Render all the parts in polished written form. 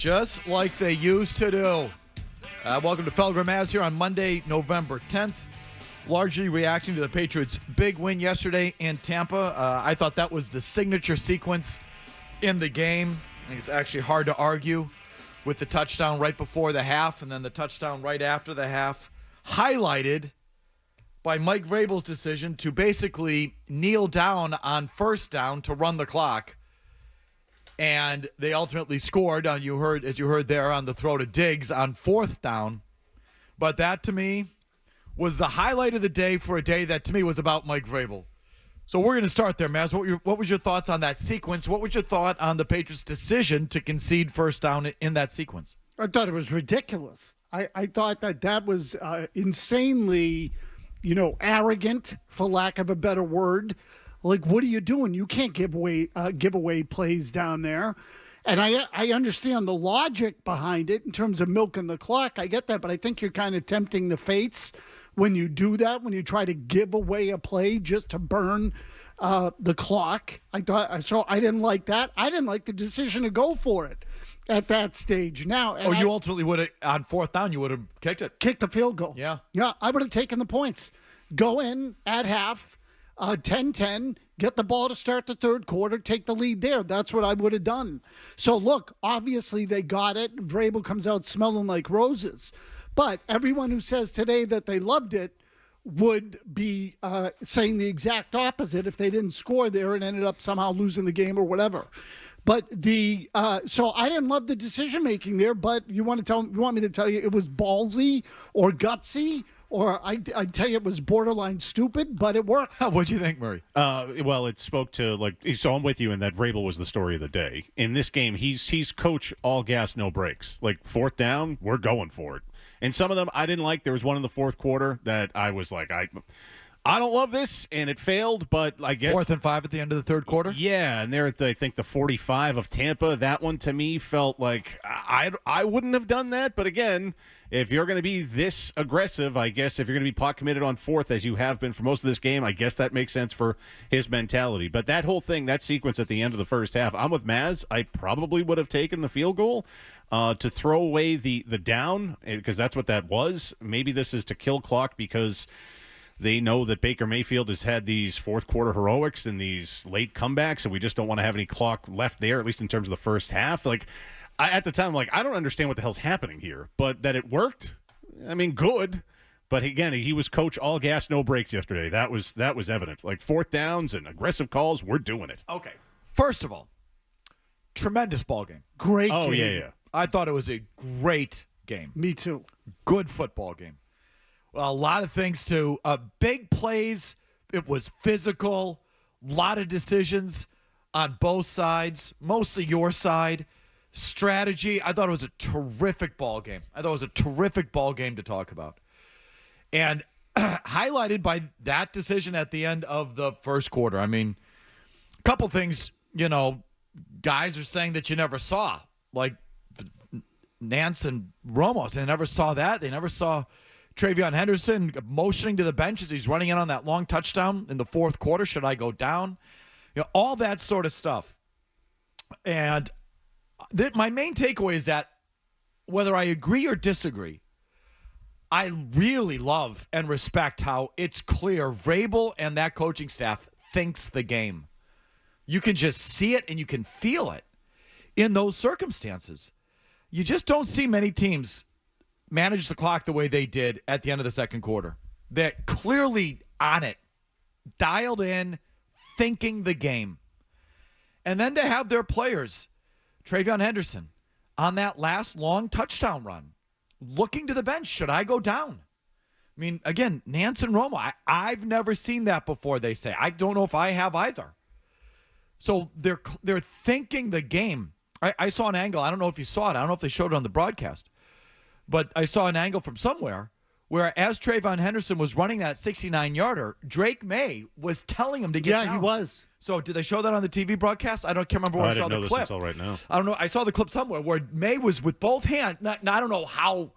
Just like they used to do. Welcome to Felger and Mazz here on Monday, November 10th. Largely reacting to the Patriots' big win yesterday in Tampa. I thought that was the signature sequence in the game. I think it's actually hard to argue with the touchdown right before the half and then the touchdown right after the half, highlighted by Mike Vrabel's decision to basically kneel down on first down to run the clock. And they ultimately scored, as you heard there, on the throw to Diggs on fourth down. But that, to me, was the highlight of the day for a day that, to me, was about Mike Vrabel. So we're going to start there, Mazz. What was your thoughts on that sequence? What was your thought on the Patriots' decision to concede first down in that sequence? I thought it was ridiculous. I thought that was insanely, arrogant, for lack of a better word. Like, what are you doing? You can't give away plays down there. And I understand the logic behind it in terms of milking the clock. I get that, but I think you're kind of tempting the fates when you do that, when you try to give away a play just to burn the clock. I didn't like that. I didn't like the decision to go for it at that stage. Now, you ultimately would have, on fourth down, you would have kicked it. Kicked the field goal. Yeah. Yeah, I would have taken the points. Go in at half. 10-10, get the ball to start the third quarter, take the lead there. That's what I would have done. So, look, obviously they got it. Vrabel comes out smelling like roses. But everyone who says today that they loved it would be saying the exact opposite if they didn't score there and ended up somehow losing the game or whatever. But so I didn't love the decision-making there, but you want me to tell you it was ballsy or gutsy? Or I'd tell you it was borderline stupid, but it worked. What do you think, Murray? Well, it spoke to, so I'm with you in that Vrabel was the story of the day. In this game, he's coach all gas, no brakes. Like, fourth down, we're going for it. And some of them I didn't like. There was one in the fourth quarter that I was like, I don't love this, and it failed, but I guess 4th and 5 at the end of the third quarter? Yeah, and they're at, I think, the 45 of Tampa. That one, to me, felt like I wouldn't have done that. But again, if you're going to be this aggressive, I guess if you're going to be pot committed on fourth, as you have been for most of this game, I guess that makes sense for his mentality. But that whole thing, that sequence at the end of the first half, I'm with Mazz. I probably would have taken the field goal to throw away the down, because that's what that was. Maybe this is to kill clock because they know that Baker Mayfield has had these fourth quarter heroics and these late comebacks, and we just don't want to have any clock left there, at least in terms of the first half. At the time, I don't understand what the hell's happening here, but that it worked, I mean, good. But again, he was coach all gas, no brakes yesterday. That was evident. Like, fourth downs and aggressive calls, we're doing it. Okay. First of all, tremendous ball game. Great game. Oh, yeah. I thought it was a great game. Me too. Good football game. A lot of things too. Big plays. It was physical. A lot of decisions on both sides, mostly your side. Strategy. I thought it was a terrific ball game. To talk about. And highlighted by that decision at the end of the first quarter. I mean, a couple things, guys are saying that you never saw. Like Nance and Ramos, they never saw that. They never saw Travion Henderson motioning to the bench as he's running in on that long touchdown in the fourth quarter. Should I go down? All that sort of stuff. And my main takeaway is that whether I agree or disagree, I really love and respect how it's clear Vrabel and that coaching staff thinks the game. You can just see it and you can feel it in those circumstances. You just don't see many teams manage the clock the way they did at the end of the second quarter. They're clearly on it, dialed in, thinking the game. And then to have their players, Travion Henderson, on that last long touchdown run, looking to the bench, should I go down? I mean, again, Nance and Romo, I've never seen that before, they say. I don't know if I have either. So they're thinking the game. I saw an angle. I don't know if you saw it. I don't know if they showed it on the broadcast. But I saw an angle from somewhere where as Travion Henderson was running that 69-yarder, Drake May was telling him to get down. Yeah, he was. So did they show that on the TV broadcast? I can't remember where I saw the clip. I didn't know this until right now. I don't know. I saw the clip somewhere where May was with both hands. I don't know how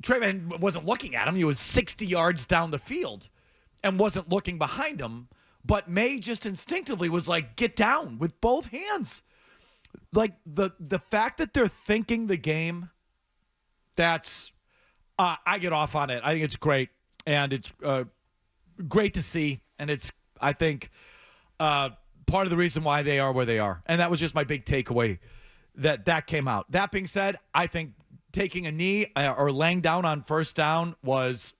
Travion wasn't looking at him. He was 60 yards down the field and wasn't looking behind him. But May just instinctively was like, get down with both hands. like the fact that they're thinking the game, that's I get off on it. I think it's great, and it's great to see, and it's I think part of the reason why they are where they are, and that was just my big takeaway that came out. That being said, I think taking a knee or laying down on first down was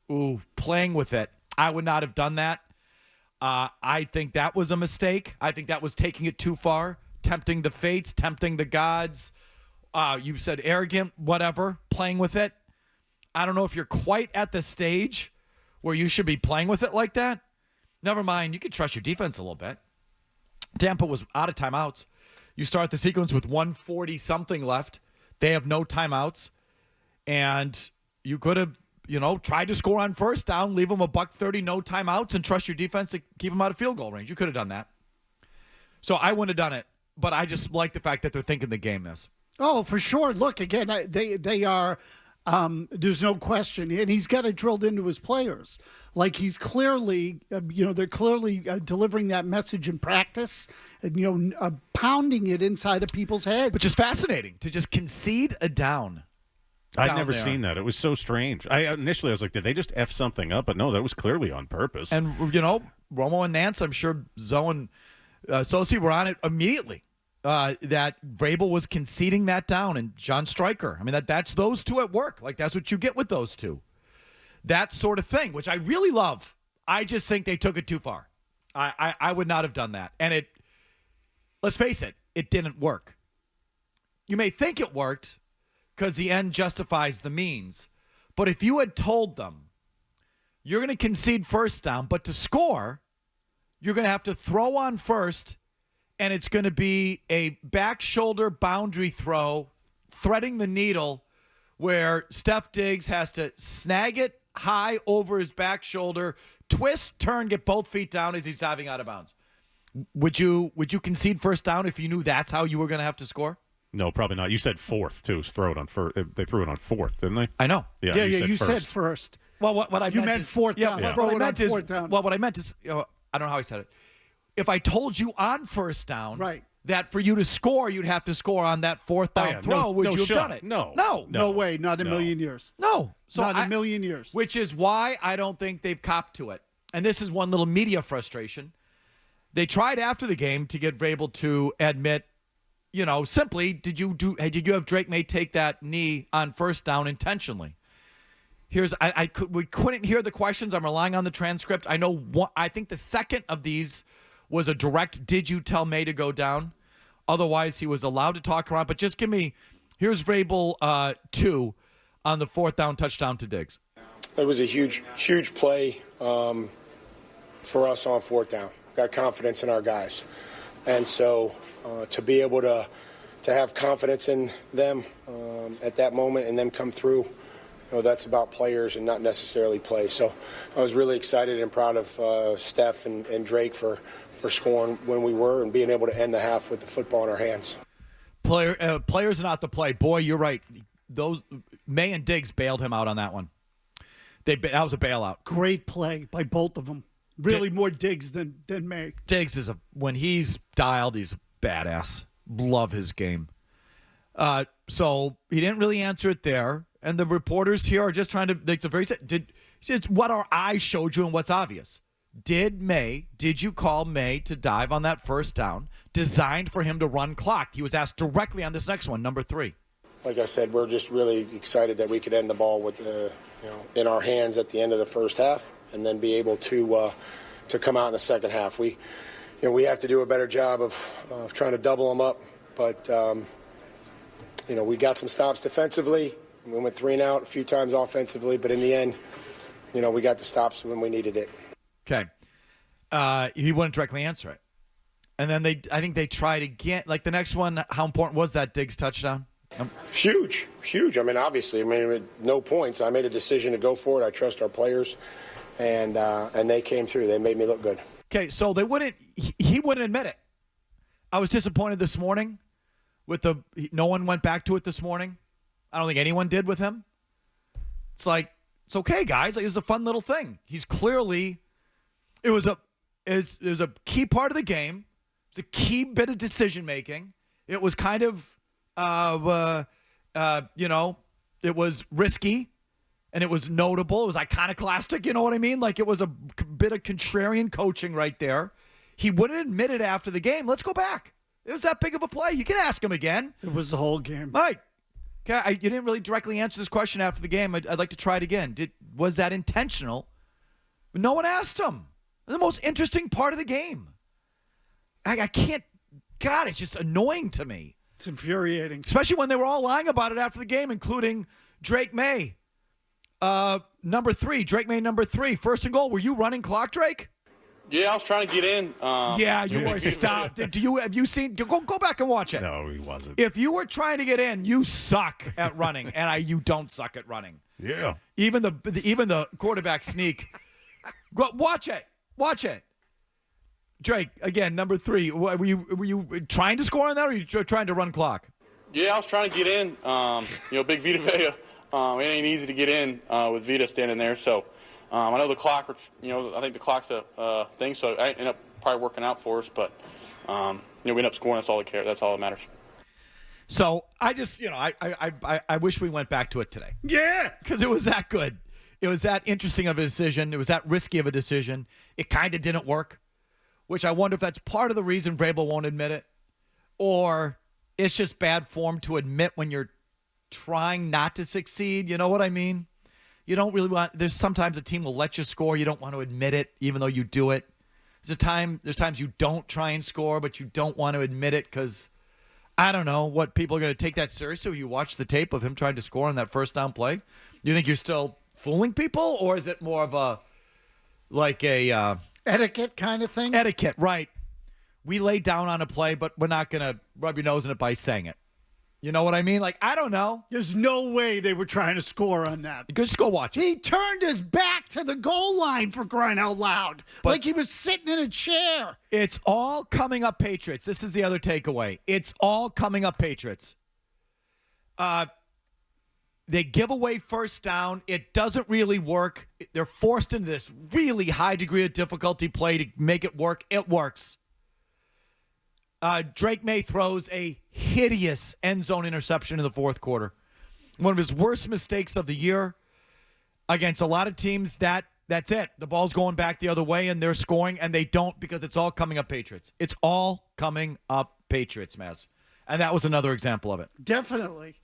playing with it. I would not have done that. I think that was a mistake. I think that was taking it too far, tempting the fates, tempting the gods. You said arrogant, whatever, playing with it. I don't know if you're quite at the stage where you should be playing with it like that. Never mind, you could trust your defense a little bit. Tampa was out of timeouts. You start the sequence with 140-something left. They have no timeouts. And you could have, tried to score on first down, leave them $130, no timeouts, and trust your defense to keep them out of field goal range. You could have done that. So I wouldn't have done it. But I just like the fact that they're thinking the game is. Oh, for sure. Look, again, they are there's no question. And he's got it drilled into his players. Like he's clearly, they're clearly delivering that message in practice and, pounding it inside of people's heads. Which is fascinating, to just concede a down. I'd never seen that. It was so strange. Initially, I was like, did they just F something up? But no, that was clearly on purpose. And, Romo and Nance, I'm sure Zoe and Sosi were on it immediately. That Vrabel was conceding that down, and John Stryker. I mean, that's those two at work. Like, that's what you get with those two. That sort of thing, which I really love. I just think they took it too far. I would not have done that. And let's face it, it didn't work. You may think it worked because the end justifies the means. But if you had told them, you're going to concede first down, but to score, you're going to have to throw on first, and it's going to be a back shoulder boundary throw, threading the needle, where Steph Diggs has to snag it high over his back shoulder, twist, turn, get both feet down as he's diving out of bounds. Would you concede first down if you knew that's how you were going to have to score? No, probably not. You said fourth, too. Throw it on first. They threw it on fourth, didn't they? I know. Yeah, you said first. Well, what I you meant fourth down. Yeah. What I meant is, what I meant is, I don't know how I said it. If I told you on first down, right, that for you to score, you'd have to score on that fourth down throw, would you have done it? No. No way. Not in a million years. No. So not in a million years. Which is why I don't think they've copped to it. And this is one little media frustration. They tried after the game to get Vrabel to admit, simply, did you have Drake May take that knee on first down intentionally? We couldn't hear the questions. I'm relying on the transcript. I think the second of these was a direct, did you tell May to go down? Otherwise, he was allowed to talk around. But just here's Vrabel 2 on the fourth down touchdown to Diggs. It was a huge play for us on fourth down. Got confidence in our guys. And so to be able to have confidence in them at that moment and them come through, that's about players and not necessarily play. So I was really excited and proud of Steph and Drake for scoring when we were and being able to end the half with the football in our hands. Players not the play. Boy, you're right. Those May and Diggs bailed him out on that one. That was a bailout. Great play by both of them. Really more Diggs than May. Diggs when he's dialed, he's a badass. Love his game. So he didn't really answer it there. And the reporters here are just trying to. It's a very just what our eyes showed you and what's obvious. Did you call May to dive on that first down, designed for him to run clock? He was asked directly on this next one, number 3. Like I said, we're just really excited that we could end the ball with in our hands at the end of the first half, and then be able to come out in the second half. We have to do a better job of trying to double them up, but we got some stops defensively. We went 3 and out a few times offensively, but in the end, we got the stops when we needed it. Okay. He wouldn't directly answer it. And then I think they tried again. Like the next one, how important was that Diggs touchdown? Huge. I mean, obviously, with no points. I made a decision to go for it. I trust our players, and they came through. They made me look good. Okay, so he wouldn't admit it. I was disappointed this morning no one went back to it this morning. I don't think anyone did with him. It's like, it's okay, guys. It was a fun little thing. He's clearly, it was a key part of the game. It's a key bit of decision making. It was kind of, it was risky, and it was notable. It was iconoclastic, you know what I mean? Like, it was a bit of contrarian coaching right there. He wouldn't admit it after the game. Let's go back. It was that big of a play. You can ask him again. It was the whole game. Mike, okay, you didn't really directly answer this question after the game. I'd like to try it again. Was that intentional? No one asked him. The most interesting part of the game. I can't. God, it's just annoying to me. It's infuriating. Especially when they were all lying about it after the game, including Drake May. Number 3, Drake May, number 3. First and goal. Were you running clock, Drake? Yeah, I was trying to get in. Yeah, you were stopped. Have you seen? Go back and watch it. No, he wasn't. If you were trying to get in, you suck at running, and you don't suck at running. Yeah. Even the quarterback sneak. Watch it. Drake, again, number 3. Were you trying to score on that, or were you trying to run clock? Yeah, I was trying to get in. Big Vita Vea. It ain't easy to get in with Vita standing there. So I know the clock. I think the clock's a thing. So I ended up probably working out for us. But we end up scoring. That's all that cares. That's all that matters. So I just, I wish we went back to it today. Yeah. Because it was that good. It was that interesting of a decision. It was that risky of a decision. It kind of didn't work, which I wonder if that's part of the reason Vrabel won't admit it, or it's just bad form to admit when you're trying not to succeed. You know what I mean? You don't really want. There's sometimes a team will let you score. You don't want to admit it, even though you do it. There's times you don't try and score, but you don't want to admit it because I don't know what people are going to take that seriously. You watch the tape of him trying to score on that first down play. You think you're still fooling people, or is it more of a etiquette kind of thing? Etiquette, right? We laid down on a play, but we're not going to rub your nose in it by saying it. You know what I mean? Like, I don't know. There's no way they were trying to score on that. Just go watch it. He turned his back to the goal line, for crying out loud. Like he was sitting in a chair. It's all coming up Patriots. This is the other takeaway. It's all coming up Patriots. They give away first down. It doesn't really work. They're forced into this really high degree of difficulty play to make it work. It works. Drake May throws a hideous end zone interception in the fourth quarter. One of his worst mistakes of the year against a lot of teams. That's it. The ball's going back the other way, and they're scoring, and they don't because it's all coming up Patriots. It's all coming up Patriots, Mazz. And that was another example of it. Definitely.